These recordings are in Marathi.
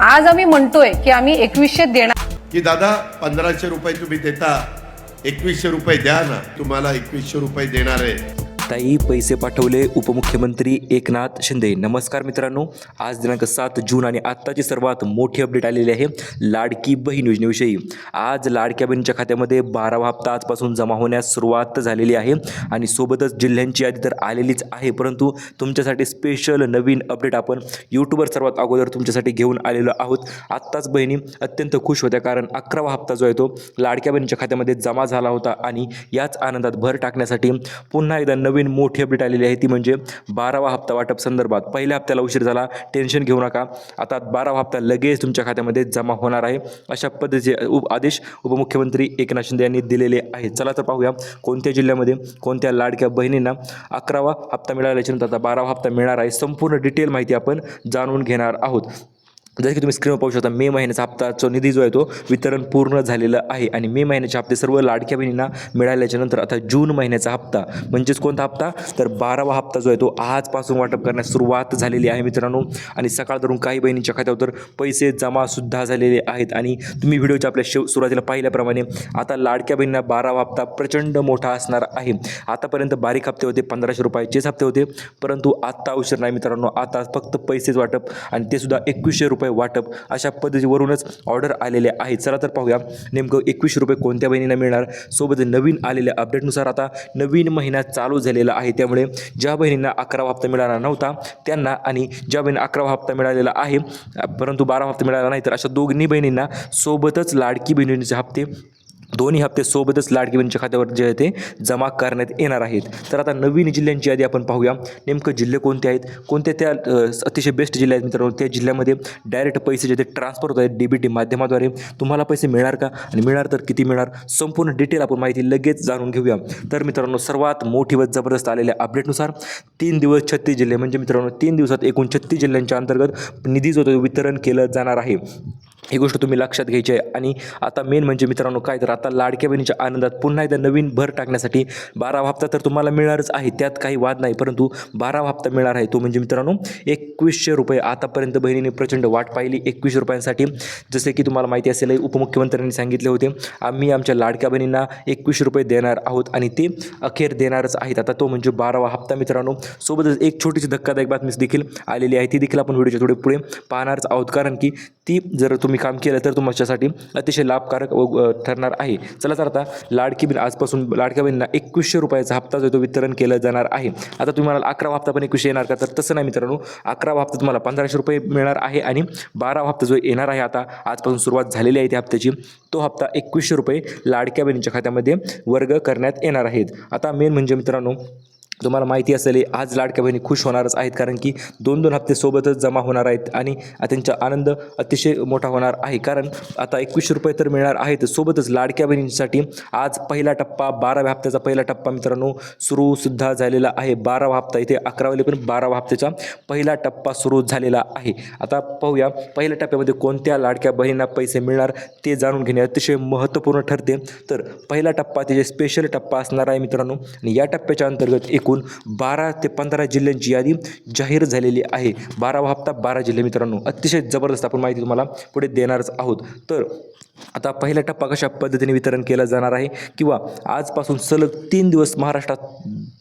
आज आम्ही म्हणतोय की आम्ही 2100 देणार. की दादा 1500 रुपये तुम्ही देता, 2100 रुपये द्या ना, तुम्हाला 2100 रुपये देणार आहे. ताई पैसे पाठवले उपमुख्यमंत्री एकनाथ शिंदे. नमस्कार मित्रांनो, आज दिनांक 7 जून आणि आत्ताची सर्वात मोठी अपडेट आलेली आहे लाडकी बहीण योजनेविषयी. आज लाडक्या बहिणीच्या खात्यामध्ये 12वा हप्ता आजपासून जमा होण्यास सुरुवात झालेली आहे आणि सोबतच जिल्ह्यांची यादी तर आलेलीच आहे, परंतु तुमच्यासाठी स्पेशल नवीन अपडेट आपण यूट्यूबवर सर्वात अगोदर तुमच्यासाठी घेऊन आलेलो आहोत. आत्ताच बहिणी अत्यंत खुश होत्या, कारण 11वा हप्ता जो आहे तो लाडक्या बहिणीच्या खात्यामध्ये जमा झाला होता आणि याच आनंदात भर टाकण्यासाठी पुन्हा एकदा नवीन मोठी अपडेट आलेली आहे, ती म्हणजे 12वा हप्ता वाटप संदर्भात. पहिल्या हप्त्याला उशीर झाला, टेन्शन घेऊ नका, आता 12वा हप्ता लगेच तुमच्या खात्यामध्ये जमा होणार आहे, अशा पद्धतीचे आदेश उपमुख्यमंत्री एकनाथ शिंदे यांनी दिलेले आहेत. चला तर पाहूया कोणत्या जिल्ह्यामध्ये कोणत्या लाडक्या बहिणींना 11वा हप्ता मिळाल्याच्या नंतर आता 12वा हप्ता मिळणार आहे. संपूर्ण डिटेल माहिती आपण जाणून घेणार आहोत. जसे की तुम्ही स्क्रीनवर पाहू शकता, मे महिन्याचा हप्ताचा निधी जो आहे तो वितरण पूर्ण झालेलं आहे आणि मे महिन्याचे हप्ते सर्व लाडक्या बहिणींना मिळाल्याच्या नंतर आता जून महिन्याचा हप्ता म्हणजेच कोणता हप्ता, तर 12वा हप्ता जो आहे तो आजपासून वाटप करण्यास सुरुवात झालेली आहे मित्रांनो. आणि सकाळ धरून काही बहिणींच्या खात्यावर तर पैसे जमासुद्धा झालेले आहेत आणि तुम्ही व्हिडिओच्या आपल्या सुरुवातीला पाहिल्याप्रमाणे आता लाडक्या बहिणींना 12वा हप्ता प्रचंड मोठा असणार आहे. आतापर्यंत बारीक हप्ते होते, 1500 रुपयाचेच हप्ते होते, परंतु आत्ता उशीर नाही मित्रांनो, आता फक्त पैसेच वाटप आणि ते सुद्धा 2100 रुपये वाटप, अशा पद्धतीवरूनच ऑर्डर आलेले आहेत. चला तर पाहूया नेमकं 2100 रुपये कोणत्या बहिणींना मिळणार. सोबत नवीन आलेल्या अपडेटनुसार आता नवीन महिना चालू झालेला आहे, त्यामुळे ज्या बहिणींना 11वा हप्ता मिळाला नव्हता त्यांना आणि ज्या बहिणी 11वा हप्ता मिळालेला आहे परंतु 12वा हप्ता मिळाला नाही, तर अशा दोन्ही बहिणींना सोबतच लाडकी बहिणींचे हप्ते, दोन्ही हप्ते सोबतच लाडकी बहिणीच्या खात्यावर जे आहे ते जमा करण्यात येणार आहेत. तर आता नवीन जिल्ह्यांची यादी आपण पाहूया. नेमकं जिल्हे कोणते आहेत, कोणते त्या अतिशय बेस्ट जिल्हे आहेत मित्रांनो. त्या जिल्ह्यामध्ये डायरेक्ट पैसे जे ते ट्रान्सफर होत आहेत DBT माध्यमाद्वारे. तुम्हाला पैसे मिळणार का आणि मिळणार तर किती मिळणार, संपूर्ण डिटेल आपण माहिती लगेच जाणून घेऊया. तर मित्रांनो, सर्वात मोठी व जबरदस्त आलेल्या अपडेटनुसार 3 दिवस 36 जिल्हे, म्हणजे मित्रांनो 3 दिवसात एकूण 36 जिल्ह्यांच्या अंतर्गत निधी जो तो वितरण केलं जाणार आहे. ही गोष्ट तुम्ही लक्षात घ्यायची आहे. आणि आता मेन म्हणजे मित्रांनो काय, तर आता लाडक्या बहिणीच्या आनंदात पुन्हा एकदा नवीन भर टाकण्यासाठी 12वा हप्ता तर तुम्हाला मिळणारच आहे, त्यात काही वाद नाही, परंतु 12वा हप्ता मिळणार आहे तो म्हणजे मित्रांनो 2100 रुपये. आतापर्यंत बहिणीने प्रचंड वाट पाहिली 2100 रुपयांसाठी. जसे की तुम्हाला माहिती असेल, उपमुख्यमंत्र्यांनी सांगितले होते आम्ही आमच्या लाडक्या बहिणींना 2100 रुपये देणार आहोत आणि ते अखेर देणारच आहेत. आता तो म्हणजे 12वा हप्ता मित्रांनो. सोबतच एक छोटीशी धक्कादायक बातमी देखील आलेली आहे, ती देखील आपण व्हिडिओच्या थोडे पुढे पाहणारच आहोत, कारण की ती जर तुम्ही काम केलं तर तुमच्यासाठी अतिशय लाभकारक ठरणार आहे. चला तर आता लाडकी बहीण, आजपासून लाडक्या बहिणींना 2100 रुपयाचा हप्ता जो तो वितरण केलं जाणार आहे. आता तुम्हाला 11वा हप्ता पण 2100 येणार का, तर तसं नाही मित्रांनो. 11वा हप्ता तुम्हाला 1500 रुपये मिळणार आहे आणि 12वा हप्ता जो येणार आहे, आता आजपासून सुरुवात झालेली आहे त्या हप्त्याची, तो हप्ता 2100 रुपये लाडक्या बहिणीच्या खात्यामध्ये वर्ग करण्यात येणार आहेत. आता मेन म्हणजे मित्रांनो, तुम्हाला माहिती असेल आज लाडक्या बहिणी खुश होणारच आहेत, कारण की 2-2 हप्ते सोबतच जमा होणार आहेत आणि त्यांचा आनंद अतिशय मोठा होणार आहे. कारण आता 2100 रुपये तर मिळणार आहेत, सोबतच लाडक्या बहिणींसाठी आज पहिला टप्पा, 12व्या हप्त्याचा पहिला टप्पा मित्रांनो सुद्धा झालेला आहे. 12वा हप्ता इथे 11वाले पण 12वा हप्त्याचा पहिला टप्पा सुरू झालेला आहे. आता पाहूया पहिल्या टप्प्यामध्ये कोणत्या लाडक्या बहिणींना पैसे मिळणार ते जाणून घेणे अतिशय महत्त्वपूर्ण ठरते. तर पहिला टप्पा त्याचे स्पेशल टप्पा असणार आहे मित्रांनो, आणि या टप्प्याच्या अंतर्गत एकूण 12 ते 15 जिल्ह्यांची यादी जाहीर झालेली आहे. 12वा हप्ता 12 जिल्हे मित्रांनो, अतिशय जबरदस्त आपण माहिती तुम्हाला पुढे देणारच आहोत. तर आता पहिला टप्पा कशा पद्धतीने वितरण केला जाणार आहे, किंवा आजपासून सलग 3 दिवस महाराष्ट्रात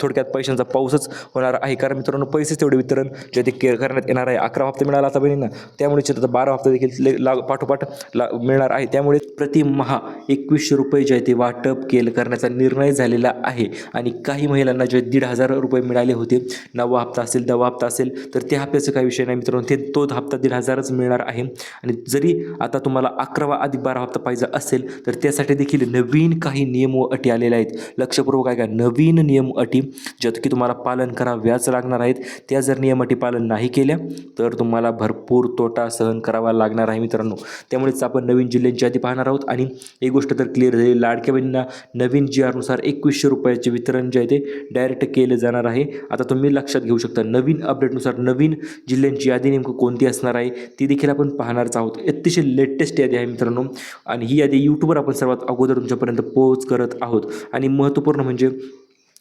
थोडक्यात पैशांचा पाऊसच होणार आहे, कारण मित्रांनो पैसेच तेवढे वितरण जे ते करण्यात येणार आहे. 11वा हप्ता मिळाला आता बहिणींना, त्यामुळे आता 12वा हप्ता देखील पाठोपाठ मिळणार आहे. त्यामुळे प्रतिमहा 2100 रुपये जे आहे ते वाटप करण्याचा निर्णय झालेला आहे. आणि काही महिलांना जे 1500 रुपये मिळाले होते, 9वा हप्ता असेल 10वा हप्ता असेल, तर त्या हप्त्याचा काही विषय नाही मित्रांनो, ते तो हप्ता 1500च मिळणार आहे. आणि जरी आता तुम्हाला 11वा अधिक 12वा हप्ता पाहिजे असेल, तर त्यासाठी देखील नवीन काही नियम व अटी आलेल्या आहेत. लक्षपूर्वक काय नवीन नियम अटी ज्यात की तुम्हाला पालन कराव्याच लागणार आहेत. त्या जर नियम अटी पालन नाही केल्या तर तुम्हाला भरपूर तोटा सहन करावा लागणार आहे मित्रांनो. त्यामुळेच आपण नवीन जिल्ह्यांची यादी पाहणार आहोत. आणि एक गोष्ट तर क्लिअर झाली, लाडक्या बहिणींना नवीन GR नुसार 2100 रुपयाचे वितरण जे आहे ते डायरेक्ट केले जाणार आहे. आता तुम्ही लक्षात घेऊ शकता, नवीन अपडेटनुसार नवीन जिल्ह्यांची यादी नेमकं कोणती असणार आहे ती देखील आपण पाहणारच आहोत. अतिशय लेटेस्ट यादी आहे मित्रांनो, आणि ही यादी यूट्यूबवर आपण सर्वात अगोदर तुमच्यापर्यंत पोहोच करत आहोत. आणि महत्त्वपूर्ण म्हणजे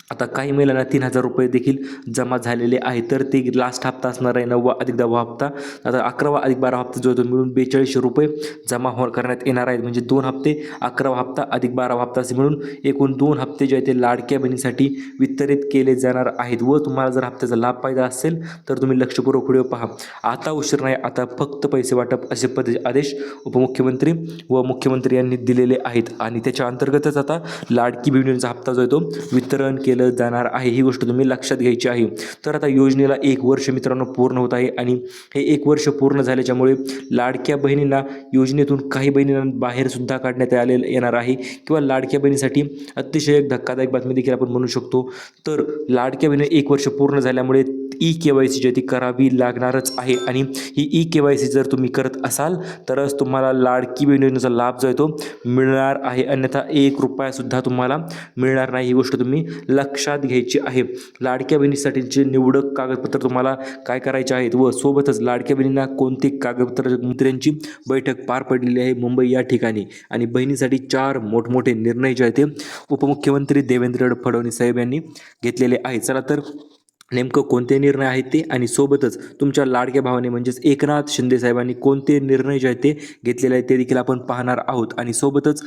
आता काही महिलांना 3,000 रुपये देखील जमा झालेले आहे, तर ते लास्ट हप्ता असणार आहे 9वा अधिक 10वा हप्ता. आता 11वा अधिक 12वा हप्ता जो आहे तो मिळून 4200 रुपये जमा करण्यात येणार आहेत. म्हणजे 2 हप्ते 11वा हप्ता अधिक 12वा हप्ता असे मिळून एकूण 2 हप्ते जे आहेत ते लाडक्या बहिणीसाठी वितरित केले जाणार आहेत. व तुम्हाला जर हप्त्याचा लाभ पाहिजे असेल तर तुम्ही लक्षपूर्वक व्हिडिओ पहा. आता उशीर नाही, आता फक्त पैसे वाटप असे पद्धतीचे आदेश उपमुख्यमंत्री व मुख्यमंत्री यांनी दिलेले आहेत आणि त्याच्या अंतर्गतच आता लाडकी बहिणीचा हप्ता जो आहे तो वितरण केलं जाणार आहे. ही गोष्ट तुम्ही लक्षात घ्यायची आहे. तर आता योजनेला 1 वर्ष मित्रांनो पूर्ण होत आहे आणि हे 1 वर्ष पूर्ण झाल्याच्यामुळे लाडक्या बहिणींना योजनेतून काही बहिणींना बाहेर सुद्धा काढण्यात येणार आहे किंवा लाडक्या बहिणीसाठी अतिशय एक धक्कादायक बातमी देखील आपण म्हणू शकतो. तर लाडक्या बहिणी 1 वर्ष पूर्ण झाल्यामुळे KYC जी ती करावी लागणारच आहे आणि ही KYC जर तुम्ही करत असाल तरच तुम्हाला लाडकी बहीण योजनेचा लाभ जो आहे तो मिळणार आहे, अन्यथा 1 रुपया सुद्धा तुम्हाला मिळणार नाही. ही गोष्ट तुम्ही लक्षात घ्यायची आहे. लाडक्या बहिणीसाठीचे निवडक कागदपत्र तुम्हाला काय करायचे आहेत व सोबतच लाडक्या बहिणींना कोणते कागदपत्र, मंत्र्यांची बैठक पार पडलेली आहे मुंबई या ठिकाणी आणि बहिणीसाठी 4 मोठमोठे निर्णय जे आहेत ते उपमुख्यमंत्री देवेंद्र फडणवीस साहेब यांनी घेतलेले आहेत. चला तर नेमकं कोणते निर्णय आहेत ते आणि सोबतच तुमच्या लाडक्या भावाने म्हणजेच एकनाथ शिंदे साहेबांनी कोणते निर्णय जे आहेत ते घेतलेले आहेत ते देखील आपण पाहणार आहोत आणि सोबतच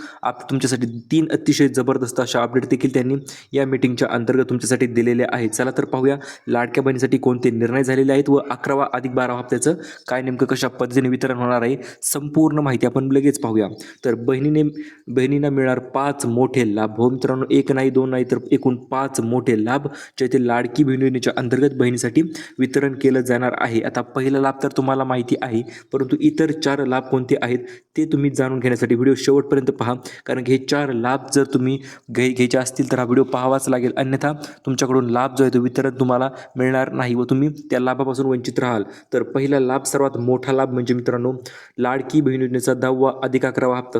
तुमच्यासाठी 3 अतिशय जबरदस्त अशा अपडेट देखील त्यांनी या मीटिंगच्या अंतर्गत तुमच्यासाठी दिलेले आहेत. चला तर पाहूया लाडक्या बहिणीसाठी कोणते निर्णय झालेले आहेत व 11वा अधिक 12वा हप्त्याचं काय नेमकं कशा पद्धतीने वितरण होणार आहे संपूर्ण माहिती आपण लगेच पाहूया. तर बहिणींना मिळणार 5 मोठे लाभ. हो मित्रांनो, 1 नाही 2 नाही तर एकूण 5 मोठे लाभ जे ते लाडकी बहिणीच्या अंतर्गत बहिणीसाठी वितरण केलं जाणार आहे. आता पहिला लाभ तर तुम्हाला माहिती आहे, परंतु इतर 4 लाभ कोणते आहेत ते तुम्ही जाणून घेण्यासाठी व्हिडिओ शेवटपर्यंत पहा, कारण की हे 4 लाभ जर तुम्ही घ्यायचे असतील तर हा व्हिडिओ पाहावाच लागेल, अन्यथा तुमच्याकडून लाभ जो आहे तो वितरण तुम्हाला मिळणार नाही व तुम्ही त्या लाभापासून वंचित राहाल. तर पहिला लाभ, सर्वात मोठा लाभ म्हणजे मित्रांनो लाडकी बहीण योजनेचा 10वा अधिक 11वा हप्ता,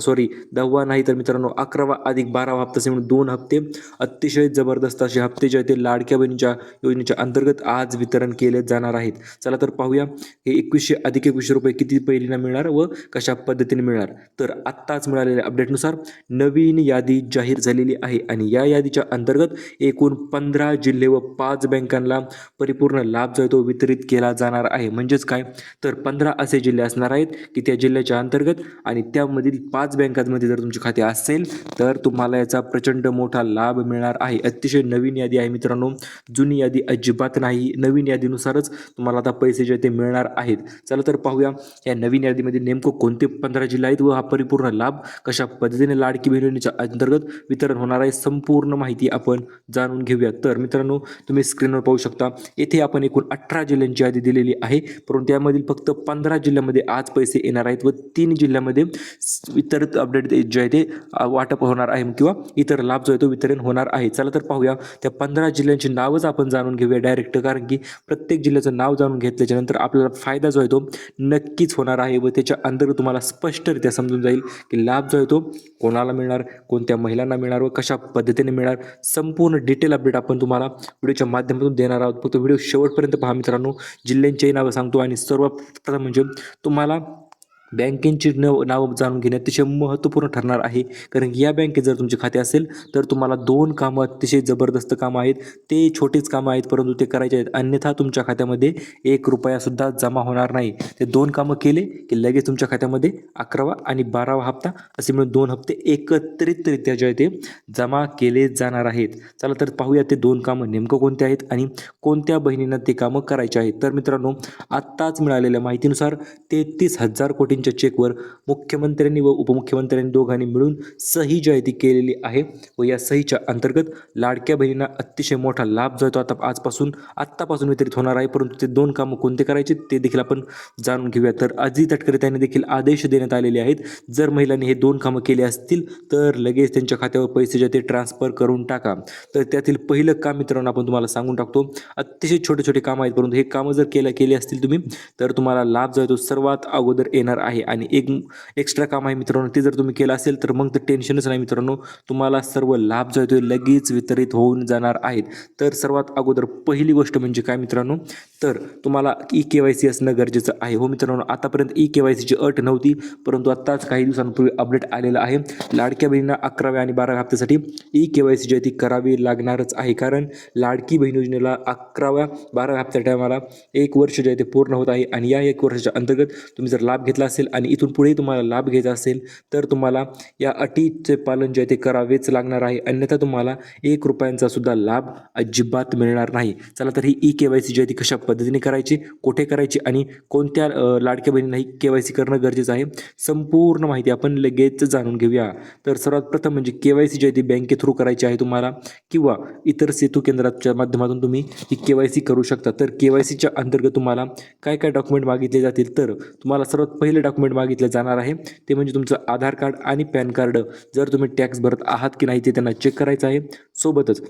10वा नाही तर मित्रांनो 11वा अधिक 12वा हप्ता असे म्हणून 2 हप्ते अतिशय जबरदस्त असे हप्ते जे आहेत ते लाडक्या बहिणीच्या योजनेच्या अंतर्गत आज वितरण केले जाणार आहेत. चला तर पाहूया हे 2100 अधिक 2100 रुपये किती बहिणींना मिळणार व कशा पद्धतीने मिळणार. तर आत्ताच मिळालेल्या अपडेटनुसार नवीन यादी जाहीर झालेली आहे आणि या यादीच्या अंतर्गत एकूण 15 जिल्हे व 5 बँकांना परिपूर्ण लाभ जो आहे तो वितरित केला जाणार आहे. म्हणजेच काय, तर 15 असे जिल्हे असणार आहेत की त्या जिल्ह्याच्या अंतर्गत आणि त्यामधील 5 बँकांमध्ये जर तुमचे खाते असेल तर तुम्हाला याचा प्रचंड मोठा लाभ मिळणार आहे. अतिशय नवीन यादी आहे मित्रांनो, जुनी यादी अजिबात नाही. नवीन यादीनुसारच तुम्हाला आता पैसे जे ते मिळणार आहेत. चला तर पाहूया या नवीन यादीमध्ये नेमकं कोणते 15 जिल्हे आहेत व हा परिपूर्ण लाभ कशा पद्धतीने लाडकी बहीण योजनेच्या अंतर्गत वितरण होणार आहे संपूर्ण माहिती आपण जाणून घेऊया. तर मित्रांनो, तुम्ही स्क्रीनवर पाहू शकता येथे आपण एकूण 18 जिल्ह्यांची यादी दिलेली आहे, परंतु त्यामधील फक्त 15 जिल्ह्यामध्ये आज पैसे येणार आहेत व 3 जिल्ह्यामध्ये इतर अपडेट जे आहे ते वाटप होणार आहे किंवा इतर लाभ जो आहे तो वितरण होणार आहे. चला तर पाहूया त्या 15 जिल्ह्यांची नावच आपण जाणून घेऊया डायरेक्ट, कारण की प्रत्येक जिल्ह्याचं नाव जाणून घेतल्याच्या नंतर आपल्याला फायदा जो आहे तो नक्कीच होणार आहे व त्याच्या अंतर्गत तुम्हाला स्पष्टरित्या समजून जाईल की लाभ जो आहे तो कोणाला मिळणार, कोणत्या महिलांना मिळणार व कशा पद्धतीने मिळणार. संपूर्ण डिटेल अपडेट आपण तुम्हाला व्हिडिओच्या माध्यमातून देणार आहोत. फक्त व्हिडिओ शेवटपर्यंत पहा मित्रांनो. जिल्ह्यांची नावं सांगतो आणि सर्वप्रथम म्हणजे तुम्हाला बँकेची नावं जाणून घेणे अतिशय महत्त्वपूर्ण ठरणार आहे, कारण की या बँकेत जर तुमचे खाते असेल तर तुम्हाला 2 कामं अतिशय जबरदस्त कामं आहेत. ते छोटेच कामं आहेत परंतु ते करायचे आहेत, अन्यथा तुमच्या खात्यामध्ये 1 रुपयासुद्धा जमा होणार नाही. ते 2 कामं केले की लगेच तुमच्या खात्यामध्ये 11वा आणि 12वा हप्ता असे मिळून 2 हप्ते एकत्रितरित्या जे आहे ते जमा केले जाणार आहेत. चला तर पाहूया ते 2 कामं नेमकं कोणते आहेत आणि कोणत्या बहिणींना ते कामं करायचे आहेत. तर मित्रांनो, आत्ताच मिळालेल्या माहितीनुसार 33,000 कोटी चेकवर मुख्यमंत्र्यांनी व उपमुख्यमंत्र्यांनी दोघांनी मिळून सही जी आहे ती केलेली आहे व या सहीच्या अंतर्गत लाडक्या बहिणींना अतिशय मोठा लाभ जो आहे तो आत्तापासून वितरित होणार आहे. परंतु ते 2 कामं कोणते करायचे ते देखील आपण जाणून घेऊया. तर अजित तटकरे यांनी देखील आदेश देण्यात आलेले आहेत, जर महिलांनी हे 2 कामं केली असतील तर लगेच त्यांच्या खात्यावर पैसे जे ते ट्रान्सफर करून टाका. तर त्यातील पहिलं काम मित्रांनो आपण तुम्हाला सांगून टाकतो. अतिशय छोटे छोटे कामं आहेत, परंतु हे कामं जर केली असतील तुम्ही तर तुम्हाला लाभ जो आहे तो सर्वात अगोदर येणार आहे. आहे आणि एक एक्स्ट्रा काम आहे मित्रांनो, ते जर तुम्ही केलं असेल तर मग तर टेन्शनच नाही मित्रांनो, तुम्हाला सर्व लाभ जो आहे तो लगेच वितरित होऊन जाणार आहेत. तर सर्वात अगोदर पहिली गोष्ट म्हणजे काय मित्रांनो, तर तुम्हाला KYC असणं गरजेचं आहे. हो मित्रांनो, आतापर्यंत KYCची अट नव्हती, परंतु आत्ताच काही दिवसांपूर्वी अपडेट आलेलं आहे. लाडक्या बहिणींना 11व्या आणि 12व्या हप्त्यासाठी KYC जी आहे ती करावी लागणारच आहे, कारण लाडकी बहीण योजनेला 11व्या 12व्या हप्त्या टायमाला 1 वर्ष जे आहे ते पूर्ण होत आहे आणि या 1 वर्षाच्या अंतर्गत तुम्ही जर लाभ घेतला असेल आणि इथून पुढे तुम्हाला लाभ घ्यायचा असेल तर तुम्हाला या अटीचे पालन जे आहे ते करावेच लागणार आहे, अन्यथा तुम्हाला 1 रुपयांचा सुद्धा लाभ अजिबात मिळणार नाही. चला तर ही KYC जी आहे ती कशा पद्धतीने करायची, कुठे करायची आणि कोणत्या लाडक्या बहिणींना ही KYC करणं गरजेचं आहे, संपूर्ण माहिती आपण लगेच जाणून घेऊया. तर सर्वात प्रथम म्हणजे KYC जी आहे ती बँके थ्रू करायची आहे तुम्हाला किंवा इतर सेतू केंद्राच्या माध्यमातून तुम्ही ही KYC करू शकता. तर KYCच्या अंतर्गत तुम्हाला काय काय डॉक्युमेंट मागितले जातील, तर तुम्हाला सर्वात पहिले डॉक्युमेंट मागितले जाणार आहे ते म्हणजे तुमचं आधार कार्ड आणि पॅन कार्ड. जर तुम्ही टॅक्स भरत आहात की नाही ते त्यांना चेक करायचं आहे. सोबतच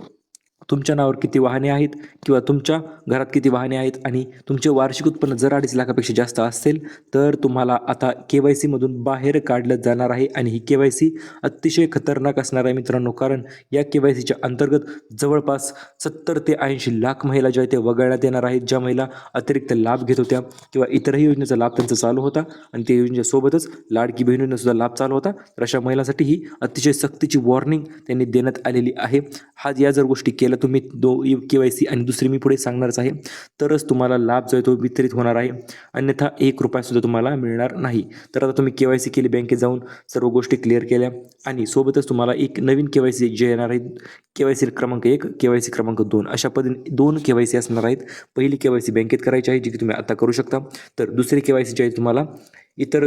तुमच्या नावावर किती वाहने आहेत किंवा तुमच्या घरात किती वाहने आहेत आणि तुमचे वार्षिक उत्पन्न जर 2.5 लाखापेक्षा जास्त असेल तर तुम्हाला आता KYC मधून बाहेर काढलं जाणार आहे आणि ही KYC अतिशय खतरनाक असणार आहे मित्रांनो, कारण या KYCच्या अंतर्गत जवळपास 70 ते 80 लाख महिला ज्या आहेत ते वगळण्यात येणार आहेत, ज्या महिला अतिरिक्त लाभ घेत होत्या किंवा इतरही योजनेचा लाभ त्यांचा चालू होता आणि त्या योजनेसोबतच लाडकी बहिणींना सुद्धा लाभ चालू होता. तर अशा महिलांसाठी ही अतिशय सक्तीची वॉर्निंग त्यांनी देण्यात आलेली आहे. या जर गोष्टी केल्या तुम्ही KYC आणि दुसरी मी पुढे सांगणारच आहे तरच तुम्हाला लाभ जो आहे तो वितरित होणार आहे, अन्यथा 1 रुपया सुद्धा तुम्हाला मिळणार नाही. तर आता तुम्ही KYC केली, बँकेत जाऊन सर्व गोष्टी क्लिअर केल्या आणि सोबतच तुम्हाला एक नवीन KYC जे येणार आहे, KYC क्रमांक 1, KYC क्रमांक 2 अशा पद्धतीने 2 KYC असणार आहेत. पहिली KYC बँकेत करायची आहे जी की तुम्ही आता करू शकता, तर दुसरी KYC जी आहे तुम्हाला इतर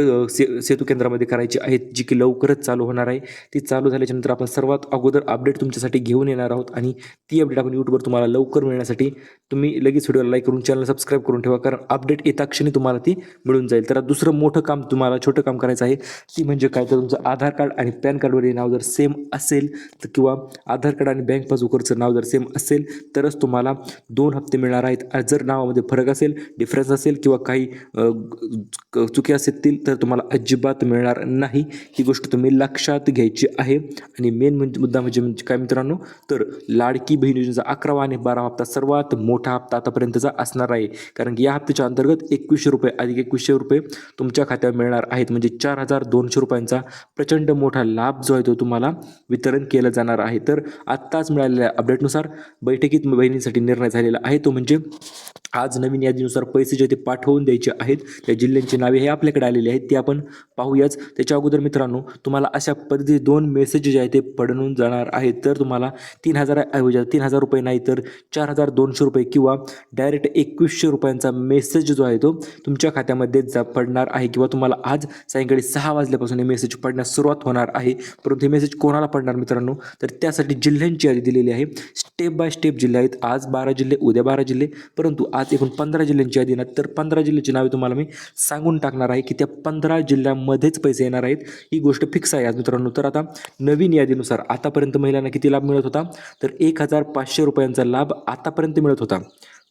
सेतू केंद्रामध्ये करायची आहेत जी की लवकरच चालू होणार आहे. ती चालू झाल्याच्यानंतर आपण सर्वात अगोदर अपडेट तुमच्यासाठी घेऊन येणार आहोत आणि ती अपडेट आपण यूट्यूबवर तुम्हाला लवकर मिळण्यासाठी तुम्ही लगेच व्हिडिओला लाईक करून चॅनल सबस्क्राईब करून ठेवा, कारण अपडेट येता क्षणी तुम्हाला ती मिळून जाईल. तर दुसरं मोठं काम तुम्हाला छोटं काम करायचं आहे, ती म्हणजे काय, तर तुमचं आधार कार्ड आणि पॅन कार्डवरील नाव जर सेम असेल तर किंवा आधार कार्ड आणि बँक पासबुकवरचं नाव जर सेम असेल तरच तुम्हाला 2 हप्ते मिळणार आहेत. जर नावामध्ये फरक असेल, डिफरन्स असेल किंवा काही चुकी असेल तर तुम्हाला अजिबात मिळणार नाही. ही गोष्ट तुम्ही लक्षात घ्यायची आहे. आणि मेन मुद्दा म्हणजे काय मित्रांनो, तर लाडकी बहीण योजनेचा 11वा आणि 12वा हप्ता सर्वात मोठा हप्ता आतापर्यंतचा असणार आहे, कारण की या हप्त्याच्या अंतर्गत 2100 रुपये अधिक 2100 रुपये तुमच्या खात्यावर मिळणार आहेत, म्हणजे 4200 रुपयांचा प्रचंड मोठा लाभ जो आहे तो तुम्हाला वितरण केलं जाणार आहे. तर आत्ताच मिळालेल्या अपडेटनुसार बैठकीत बहिणींसाठी निर्णय झालेला आहे, तो म्हणजे आज नवीन यादीनुसार पैसे जे ते पाठवून द्यायचे आहेत. त्या जिल्ह्यांची नावे हे आपल्याकडे आलेली आहेत, ते आपण पाहूयाच. त्याच्या अगोदर मित्रांनो, तुम्हाला अशा पद्धतीचे 2 मेसेज जे आहेत ते पडून जाणार आहेत. तर तुम्हाला 3000 ऐवजी 3000 रुपये नाही तर 4200 रुपये किंवा डायरेक्ट 2100 रुपयांचा मेसेज जो आहे तो तुमच्या खात्यामध्ये पडणार आहे किंवा तुम्हाला आज सायंकाळी 6 वाजल्यापासून हे मेसेज पडण्यास सुरुवात होणार आहे. परंतु हे मेसेज कोणाला पडणार मित्रांनो, तर त्यासाठी जिल्ह्यांची यादी दिलेली आहे. स्टेप बाय स्टेप जिल्हे आहेत. आज 12 जिल्हे, उद्या 12 जिल्हे, परंतु आज एकूण 15 जिल्ह्यांची यादी ना, तर 15 जिल्ह्याची नावे तुम्हाला मी सांगून टाकणार आहे की त्या 15 जिल्ह्यांमध्येच पैसे येणार आहेत. ही गोष्ट फिक्स आहे आज मित्रांनो. तर आता नवीन यादीनुसार आतापर्यंत महिलांना किती लाभ मिळत होता, तर 1500 रुपयांचा लाभ आतापर्यंत मिळत होता.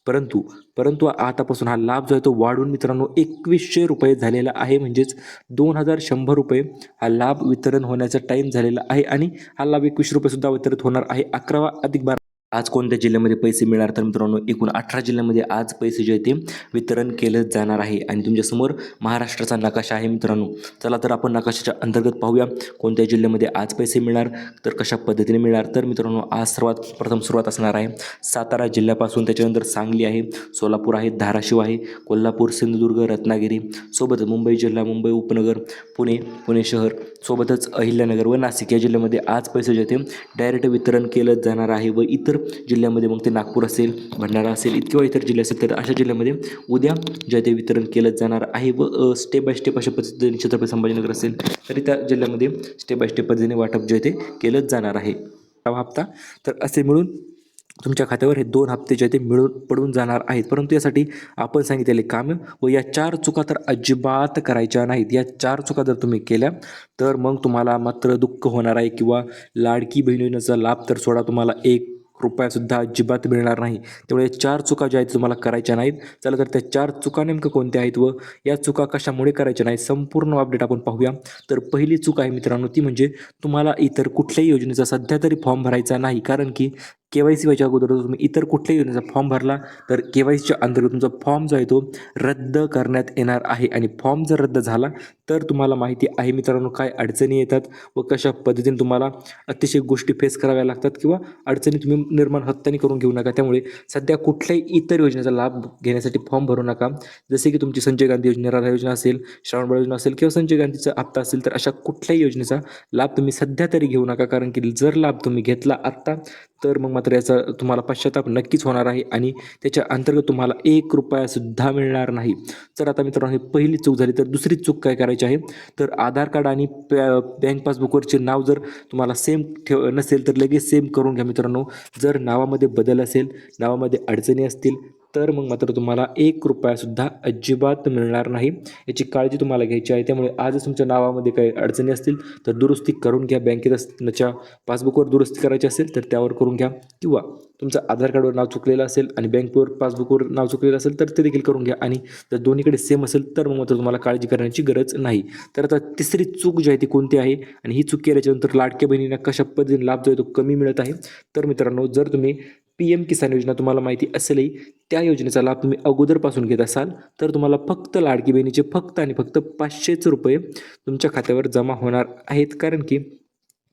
परंतु आतापासून हा लाभ जो आहे तो वाढून मित्रांनो 2100 रुपये झालेला आहे, म्हणजेच 2100 रुपये हा लाभ वितरण होण्याचा टाईम झालेला आहे आणि हा लाभ 2100 रुपये सुद्धा वितरित होणार आहे 11वा अधिक 12. आज कोणत्या जिल्ह्यामध्ये पैसे मिळणार, तर मित्रांनो एकूण 18 जिल्ह्यामध्ये आज पैसे जे आहे ते वितरण केलं जाणार आहे आणि तुमच्यासमोर महाराष्ट्राचा नकाशा आहे मित्रांनो. चला तर आपण नकाशाच्या अंतर्गत पाहूया कोणत्या जिल्ह्यामध्ये आज पैसे मिळणार, तर कशा पद्धतीने मिळणार. तर मित्रांनो आज सर्वात प्रथम सुरुवात असणार आहे सातारा जिल्ह्यापासून, त्याच्यानंतर सांगली आहे, सोलापूर आहे, धाराशिव आहे, कोल्हापूर, सिंधुदुर्ग, रत्नागिरी, सोबतच मुंबई जिल्हा, मुंबई उपनगर, पुणे शहर, सोबतच अहिल्यानगर व नाशिक या जिल्ह्यामध्ये आज पैसे जे ते डायरेक्ट वितरण केलं जाणार आहे. व इतर जिल्ह्यामध्ये मग ते नागपूर असेल, भंडारा असेल किंवा इतर जिल्हे असेल तर अशा जिल्ह्यामध्ये उद्या जे ते वितरण केलं जाणार आहे. व स्टेप बाय स्टेप अशा पद्धतीने छत्रपती संभाजीनगर असेल तरी त्या जिल्ह्यामध्ये स्टेप बाय स्टेप पद्धतीने वाटप जे ते केलं जाणार आहे. हप्ता तर असे मिळून तुमच्या खात्यावर हे 2 हप्ते जे ते पडून जाणार आहेत. परंतु यासाठी आपण सांगितलेले कामं व या 4 चुका तर अजिबात करायच्या नाहीत. या 4 चुका जर तुम्ही केल्या तर मग तुम्हाला मात्र दुःख होणार आहे किंवा लाडकी बहीण योजनेचा लाभ तर सोडा, तुम्हाला 1 रुपयासुद्धा अजिबात मिळणार नाही. त्यामुळे 4 चुका ज्या आहेत तुम्हाला करायच्या नाहीत. चला तर त्या 4 चुका नेमकं कोणत्या आहेत व या चुका कशामुळे करायच्या नाहीत संपूर्ण अपडेट आपण पाहूया. तर पहिली चूक आहे मित्रांनो ती म्हणजे तुम्हाला इतर कुठल्याही योजनेचा सध्या तरी फॉर्म भरायचा नाही. कारण की KYC व्हायच्या अगोदर जर तुम्ही इतर कुठल्याही योजनेचा फॉर्म भरला तर KYCच्या अंतर्गत तुमचा फॉर्म जो आहे तो रद्द करण्यात येणार आहे. आणि फॉर्म जर रद्द झाला तर तुम्हाला माहिती आहे मित्रांनो काय अडचणी येतात व कशा पद्धतीने तुम्हाला अतिशय गोष्टी फेस कराव्या लागतात किंवा अडचणी तुम्ही निर्माण हत्याने करून घेऊ नका. त्यामुळे सध्या कुठल्याही इतर योजनेचा लाभ घेण्यासाठी फॉर्म भरू नका. जसे की तुमची संजय गांधी योजना, राधा योजना असेल, श्रावणबाळ योजना असेल किंवा संजय गांधीचा हप्ता असेल तर अशा कुठल्याही योजनेचा लाभ तुम्ही सध्या तरी घेऊ नका. कारण की जर लाभ तुम्ही घेतला आत्ता तर मग मात्र याचा तुम्हाला पश्चाताप नक्कीच होणार आहे आणि त्याच्या अंतर्गत तुम्हाला 1 रुपयासुद्धा मिळणार नाही. तर आता मित्रांनो ही पहिली चूक झाली. तर दुसरी चूक काय करायची आहे तर आधार कार्ड आणि बँक पासबुकवरचे नाव जर तुम्हाला सेम नसेल तर लगेच सेम करून घ्या मित्रांनो. जर नावामध्ये बदल असेल, नावामध्ये अडचणी असतील तर मग मात्र तुम्हाला 1 रुपयासुद्धा अजिबात मिळणार नाही. याची काळजी तुम्हाला घ्यायची आहे. त्यामुळे आजच तुमच्या नावामध्ये काही अडचणी असतील तर दुरुस्ती करून घ्या. बँकेच्या पासबुकवर दुरुस्ती करायची असेल तर त्यावर करून घ्या किंवा तुमचं आधार कार्डवर नाव चुकलेलं असेल आणि बँकवर पासबुकवर नाव चुकलेलं असेल तर ते देखील करून घ्या. आणि जर दोन्हीकडे सेम असेल तर मग मात्र तुम्हाला काळजी करण्याची गरज नाही. तर आता तिसरी चूक जी आहे ती कोणती आहे आणि ही चूक केल्याच्यानंतर लाडक्या बहिणींना कशा पद्धतीने लाभ जो आहे तो कमी मिळत आहे. तर मित्रांनो जर तुम्ही PM किसान योजना तुम्हाला माहिती असेलही त्या योजनेचा लाभ तुम्ही अगोदरपासून घेत असाल तर तुम्हाला फक्त लाडकी बहिणीचे फक्त आणि फक्त 500 रुपये तुमच्या खात्यावर जमा होणार आहेत. कारण की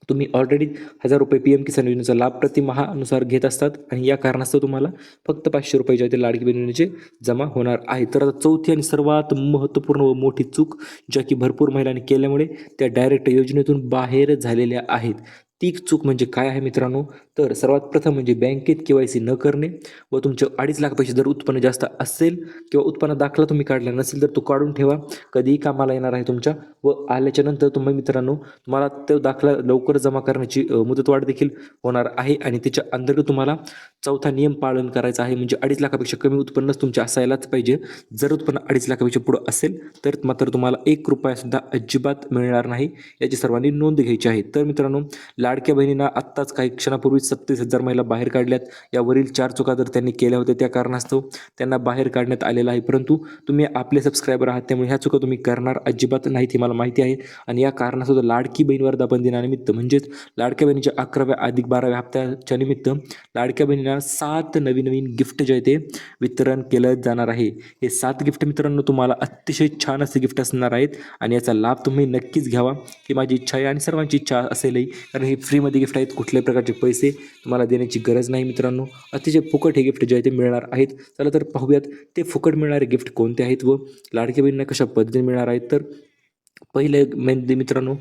तुम्ही ऑलरेडी 1000 रुपये PM किसान योजनेचा लाभ प्रतिमाहानुसार घेत असतात आणि या कारणास्तव तुम्हाला फक्त 500 रुपये जे आहे ते लाडकी बहिणीचे जमा होणार आहे. तर आता चौथी आणि सर्वात महत्त्वपूर्ण व मोठी चूक ज्या की भरपूर महिलांनी केल्यामुळे त्या डायरेक्ट योजनेतून बाहेर झालेल्या आहेत. ती चूक म्हणजे काय आहे मित्रांनो तर सर्वात प्रथम म्हणजे बँकेत KYC न करणे व तुमचे 2.5 लाख पैसे जर उत्पन्न जास्त असेल किंवा उत्पन्न दाखला तुम्ही काढला नसेल तर तो काढून ठेवा. कधीही कामाला येणार आहे तुमच्या. व आल्याच्या नंतर तुम्ही मित्रांनो तुम्हाला तो दाखला लवकर जमा करण्याची मुदतवाढ देखील होणार आहे आणि त्याच्या अंतर्गत तुम्हाला चौथा नियम पालन करायचा आहे. म्हणजे 2.5 लाखापेक्षा कमी उत्पन्नच तुमचे असायलाच पाहिजे. जर उत्पन्न 2.5 लाखापेक्षा पुढं असेल तर मात्र तुम्हाला 1 रुपयासुद्धा अजिबात मिळणार नाही. याची सर्वांनी नोंद घ्यायची आहे. तर मित्रांनो लाडक्या बहिणींना आत्ताच काही क्षणापूर्वी 37,000 महिला बाहेर काढल्यात. यावरील 4 चुका जर त्यांनी केल्या होत्या त्या कारणास्तव त्यांना बाहेर काढण्यात आलेलं आहे. परंतु तुम्ही आपले सबस्क्रायबर आहात त्यामुळे ह्या चुका तुम्ही करणार अजिबात नाहीत हे मला माहिती आहे. आणि या कारणास्तव लाडकी बहीण वर्धापन दिनानिमित्त म्हणजेच लाडक्या बहिणीच्या 11व्या अधिक 12व्या हप्त्याच्या निमित्त लाडक्या बहिणींना 7 नवीन गिफ्ट जे आहे ते वितरण केलं जाणार आहे. हे 7 गिफ्ट मित्रांनो तुम्हाला अतिशय छान असे गिफ्ट असणार आहेत आणि याचा लाभ तुम्ही नक्कीच घ्यावा ही माझी इच्छा आहे आणि सर्वांची इच्छा असेलही. कारण हे फ्रीमध्ये गिफ्ट आहेत. कुठल्याही प्रकारचे पैसे तुम्हाला देण्याची गरज नाही मित्रांनो. अतिशय फुकट हे गिफ्ट जे आहे ते मिळणार आहेत. चला तर पाहूयात ते फुकट मिळणारे गिफ्ट कोणते आहेत व लाडक्या बहिणींना कशा पद्धतीने मिळणार आहेत. तर पहिले म्हणजे मित्रांनो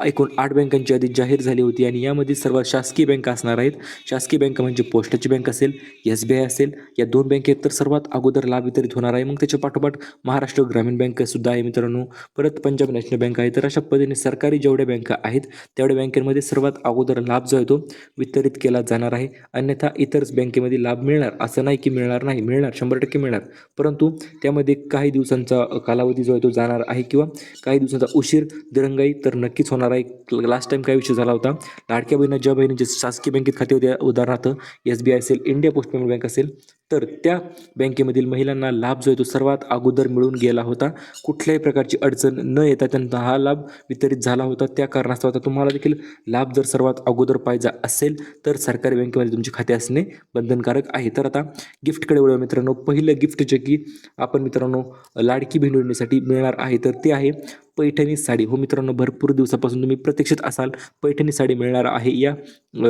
एकूण 8 बँकांची यादी जाहीर झाली होती आणि यामध्ये सर्व शासकीय बँका असणार आहेत. शासकीय बँका म्हणजे पोस्टाची बँक असेल, SBI असेल, या 2 बँकेत तर सर्वात अगोदर लाभ वितरित होणार आहे. मग त्याच्या पाठोपाठ महाराष्ट्र ग्रामीण बँकसुद्धा आहे मित्रांनो. परत पंजाब नॅशनल बँक आहे. तर अशा पद्धतीने सरकारी जेवढ्या बँका आहेत तेवढ्या बँकेमध्ये सर्वात अगोदर लाभ जो आहे तो वितरित केला जाणार आहे. अन्यथा इतरच बँकेमध्ये लाभ मिळणार असं नाही की मिळणार नाही, मिळणार 100% मिळणार. परंतु त्यामध्ये काही दिवसांचा कालावधी जो आहे तो जाणार आहे किंवा काही दिवसांचा उशीर दिरंगाई तर नक्कीच होणार आहे. लास्ट टाइम काय विषय झाला होता लाडक्या बहिणी ज्या बहिणीचे शासकीय बँकेत खाते होते उदाहरणार्थ SBI असेल, इंडिया पोस्ट पेमेंट बँक असेल तर त्या बँकेमधील महिलांना लाभ जो आहे तो सर्वात अगोदर मिळून गेला होता. कुठल्याही प्रकारची अडचण न येता त्यांना हा लाभ वितरित झाला होता. त्या कारणास्तव आता तुम्हाला देखील लाभ जर सर्वात अगोदर पाहिजे असेल तर सरकारी बँकेमध्ये तुमचे खाते असणे बंधनकारक आहे. तर आता गिफ्टकडे वळूया मित्रांनो. पहिलं गिफ्ट जे की आपण मित्रांनो लाडकी बहीण योजनेसाठी मिळणार आहे तर ते आहे पैठणी साडी. हो मित्रांनो भरपूर दिवसापासून तुम्ही प्रतीक्षित असाल पैठणी साडी मिळणार आहे या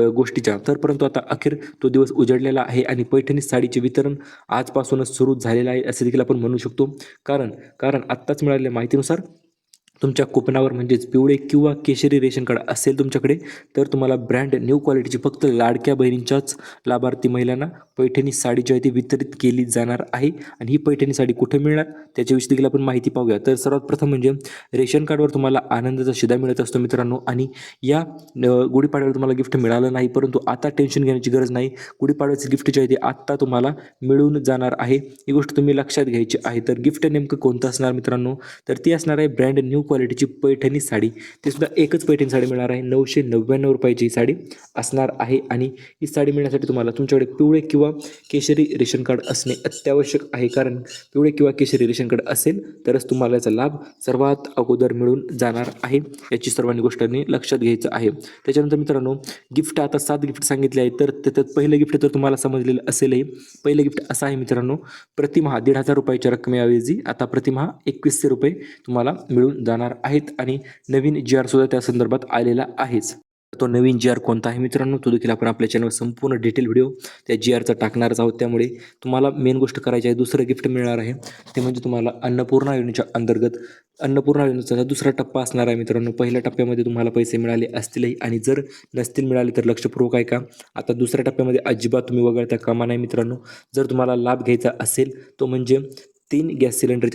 गोष्टीच्या. तर परंतु आता अखेर तो दिवस उजडलेला आहे आणि पैठणी साडीचे वितरण आजपासूनच सुरू झालेलं आहे असे देखील आपण म्हणू शकतो. कारण आत्ताच मिळालेल्या माहितीनुसार तुमच्या कुपनावर म्हणजेच पिवळे किंवा केशरी रेशन कार्ड असेल तुमच्याकडे तर तुम्हाला ब्रँड न्यू क्वालिटीची फक्त लाडक्या बहिणींच्याच लाभार्थी महिलांना पैठणी साडी जी आहे ती वितरित केली जाणार आहे. आणि ही पैठणी साडी कुठे मिळणार त्याच्याविषयी देखील आपण माहिती पाहूया. तर सर्वात प्रथम म्हणजे रेशन कार्डवर तुम्हाला आनंदाचा शिधा मिळत असतो मित्रांनो. आणि या गुढीपाडव्याला तुम्हाला गिफ्ट मिळालं नाही परंतु आता टेन्शन घेण्याची गरज नाही. गुढीपाडव्याचे गिफ्ट जे आहे ते आत्ता तुम्हाला मिळून जाणार आहे. ही गोष्ट तुम्ही लक्षात घ्यायची आहे. तर गिफ्ट नेमकं कोणतं असणार मित्रांनो तर ती असणार आहे ब्रँड न्यू क्वालिटीची पैठणी साडी, ते सुद्धा एकच पैठणी साडी मिळणार आहे. 999 रुपयाची ही साडी असणार आहे. आणि ही साडी मिळण्यासाठी तुम्हाला तुमच्याकडे पिवळे किंवा केशरी रेशन कार्ड असणे अत्यावश्यक आहे, कारण पिवळे किंवा केशरी रेशन कार्ड असेल तरच तुम्हाला याचा लाभ सर्वात अगोदर मिळून जाणार आहे. याची सर्वांनी गोष्टींनी लक्षात घ्यायचं आहे. त्याच्यानंतर मित्रांनो, गिफ्ट आता 7 गिफ्ट सांगितले आहे. तर त्याच्यात पहिलं गिफ्ट तर तुम्हाला समजलेलं असेलही. पहिलं गिफ्ट असं आहे मित्रांनो, प्रतिमाह 1,500 रुपयाच्या रकमेऐवजी आता प्रतिमाह 2100 रुपये तुम्हाला मिळून जाणार आहेत. आणि नवीन GR सुद्धा त्या संदर्भात आलेला आहेच. तो नवीन GR कोणता आहे मित्रांनो, तो देखील आपण आपल्या चॅनलवर संपूर्ण डिटेल व्हिडिओ त्या GRचा टाकणारच आहोत. त्यामुळे तुम्हाला मेन गोष्ट करायची आहे, दुसरं गिफ्ट मिळणार आहे ते म्हणजे तुम्हाला अन्नपूर्णा योजनेच्या अंतर्गत अन्नपूर्णा योजनेचा दुसरा टप्पा असणार आहे मित्रांनो. पहिल्या टप्प्यामध्ये तुम्हाला पैसे मिळाले असतीलही, आणि जर नसतील मिळाले तर लक्षपूर्वक ऐका. आता दुसऱ्या टप्प्यामध्ये अजिबात तुम्ही वगळता कामा नाही मित्रांनो. जर तुम्हाला लाभ घ्यायचा असेल तो म्हणजे 3 गॅस सिलेंडरच्या